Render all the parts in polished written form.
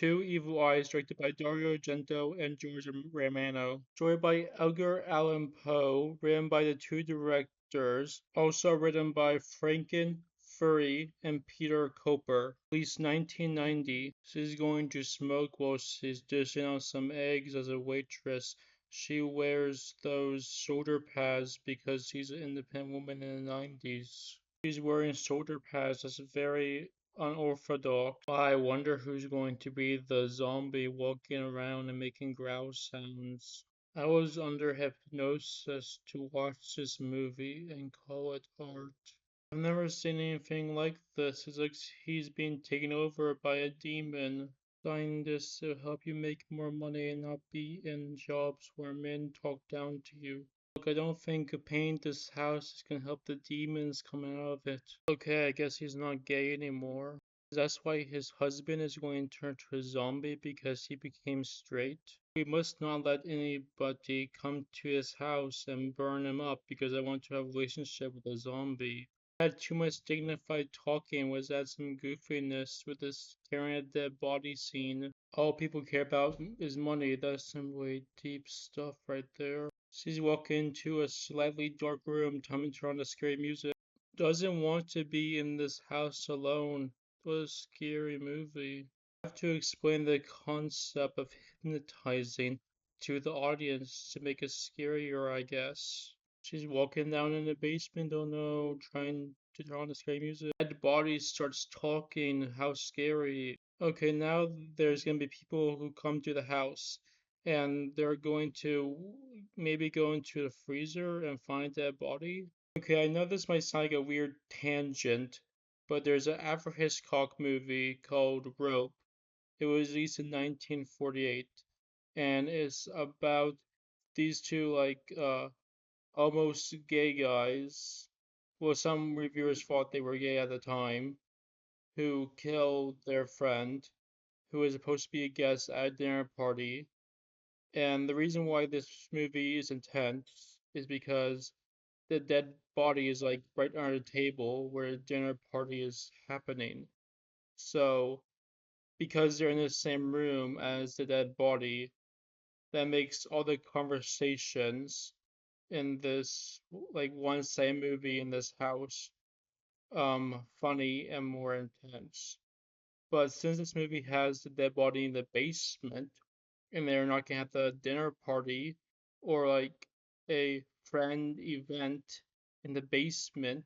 Two Evil Eyes, directed by Dario Argento and George Romano. Story by Edgar Allan Poe, written by the two directors, also written by Franken Furry and Peter Cooper. Released 1990. She's going to smoke while she's dishing out some eggs as a waitress. She wears those shoulder pads because she's an independent woman in the 90s. She's wearing shoulder pads. That's very unorthodox. I wonder who's going to be the zombie walking around and making growl sounds. I was under hypnosis to watch this movie and call it art. I've never seen anything like this. It's like he's being taken over by a demon. Scientists to help you make more money and not be in jobs where men talk down to you. Look, I don't think painting this house is gonna help the demons coming out of it. Okay, I guess he's not gay anymore. That's why his husband is going to turn to a zombie because he became straight. We must not let anybody come to his house and burn him up because I want to have a relationship with a zombie. Had too much dignified talking was add some goofiness with this staring at dead body scene. All people care about is money. That's some really deep stuff right there. She's walking into a slightly dark room, tumbling around the scary music. Doesn't want to be in this house alone. What a scary movie. I have to explain the concept of hypnotizing to the audience to make it scarier, I guess. She's walking down in the basement, oh no, trying to turn on the scary music. Dead body starts talking, how scary. Okay, now there's gonna be people who come to the house and they're going to maybe go into the freezer and find that body. Okay, I know this might sound like a weird tangent, but there's an Alfred Hitchcock movie called Rope. It was released in 1948, and it's about these two almost gay guys. Well, some reviewers thought they were gay at the time, who killed their friend, who was supposed to be a guest at a dinner party. And the reason why this movie is intense is because the dead body is like right under the table where the dinner party is happening. So, because they're in the same room as the dead body, that makes all the conversations in this like one same movie in this house funny and more intense. But since this movie has the dead body in the basement and they're not gonna have the dinner party or like a friend event in the basement,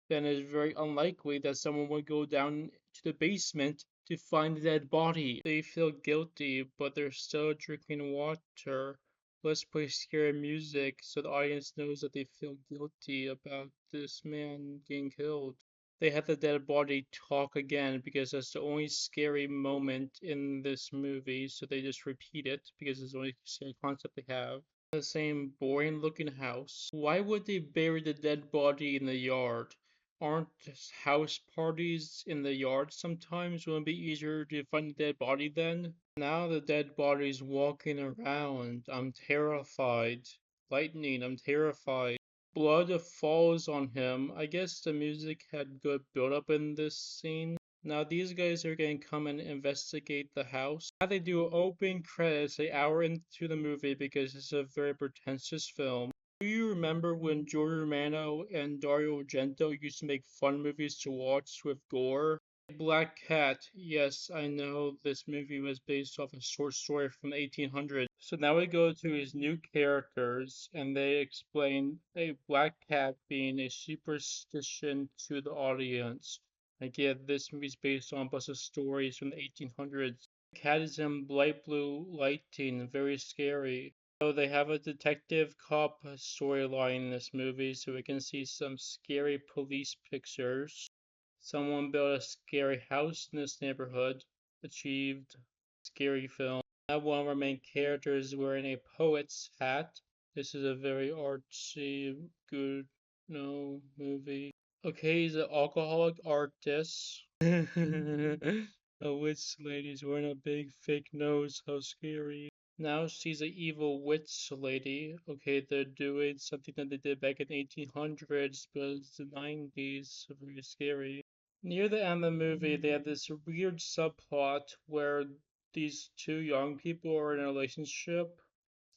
then it's very unlikely that someone would go down to the basement to find the dead body. They feel guilty, but they're still drinking water. Let's play scary music so the audience knows that they feel guilty about this man getting killed. They have the dead body talk again because that's the only scary moment in this movie, so they just repeat it because it's the only scary concept they have. The same boring looking house. Why would they bury the dead body in the yard? Aren't house parties in the yard sometimes? Wouldn't it be easier to find the dead body then? Now the dead body's walking around. I'm terrified. Lightning, I'm terrified. Blood falls on him. I guess the music had good build up in this scene. Now these guys are gonna come and investigate the house. Now they do open credits an hour into the movie because it's a very pretentious film. Do you remember when George Romano and Dario Argento used to make fun movies to watch with gore? Black Cat. Yes, I know this movie was based off a short story from the 1800s. So now we go to his new characters, and they explain a black cat being a superstition to the audience. Again, this movie's based on a bunch of stories from the 1800s. The cat is in light blue lighting, very scary. So they have a detective cop storyline in this movie, so we can see some scary police pictures. Someone built a scary house in this neighborhood, achieved scary film. Now one of our main characters is wearing a poet's hat. This is a very artsy, good, no movie. Okay, he's an alcoholic artist. A witch lady's wearing a big fake nose. How scary. Now she's an evil witch lady. Okay, they're doing something that they did back in 1800s, but it's the 90s, so very scary. Near the end of the movie, they have this weird subplot where these two young people are in a relationship.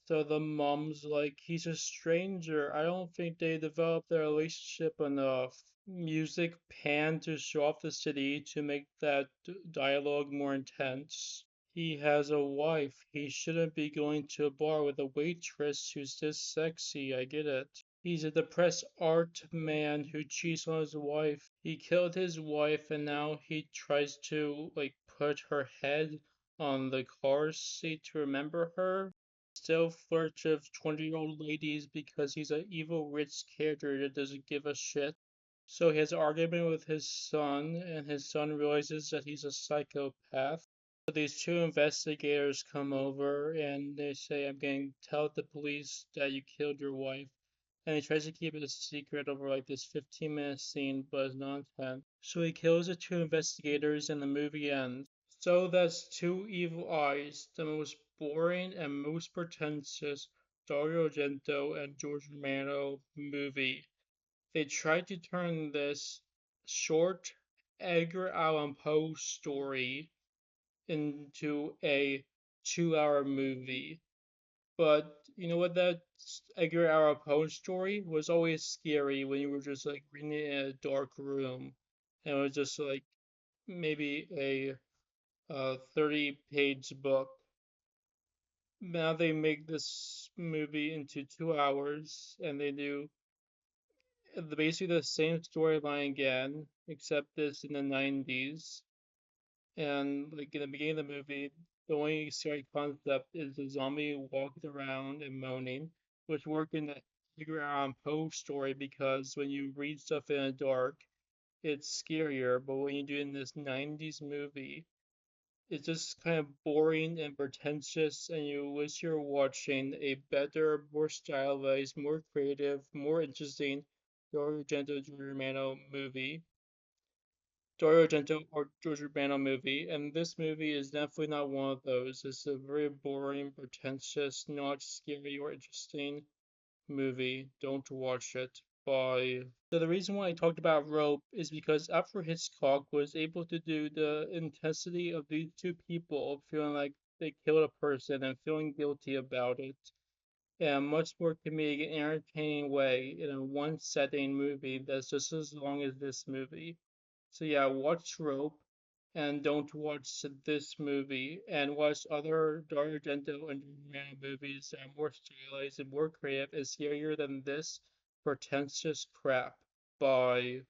So the mom's like, he's a stranger. I don't think they developed their relationship enough. Music panned to show off the city to make that dialogue more intense. He has a wife. He shouldn't be going to a bar with a waitress who's this sexy. I get it. He's a depressed art man who cheats on his wife. He killed his wife and now he tries to like put her head on the car seat to remember her. Still flirts with 20-year-old ladies because he's an evil rich character that doesn't give a shit. So he has an argument with his son, and his son realizes that he's a psychopath. So these two investigators come over and they say, I'm going to tell the police that you killed your wife. And he tries to keep it a secret over like this 15-minute scene, but it's not intense. So he kills the two investigators and the movie ends. So that's Two Evil Eyes, the most boring and most pretentious Dario Argento and George Romero movie. They tried to turn this short Edgar Allan Poe story into a 2 hour movie. But you know what? That Edgar Allan Poe story was always scary when you were just like reading it in a dark room. And it was just like maybe a 30-page book. Now they make this movie into 2 hours and they do basically the same storyline again, except this in the 90s. And like in the beginning of the movie, the only scary concept is the zombie walking around and moaning, which worked in the Edgar Allan Poe story because when you read stuff in the dark, it's scarier. But when you do it in this 90s movie, it's just kind of boring and pretentious, and you wish you were watching a better, more stylized, more creative, more interesting Dario Argento Romano movie. Dario Argento or George Romano movie, and this movie is definitely not one of those. It's a very boring, pretentious, not scary or interesting movie. Don't watch it. Bye. So the reason why I talked about Rope is because after Hitchcock was able to do the intensity of these two people feeling like they killed a person and feeling guilty about it in a much more comedic and entertaining way in a one setting movie that's just as long as this movie. So yeah, watch Rope and don't watch this movie and watch other Dario Argento and Romero movies that are more stylized and more creative and scarier than this pretentious crap. Bye.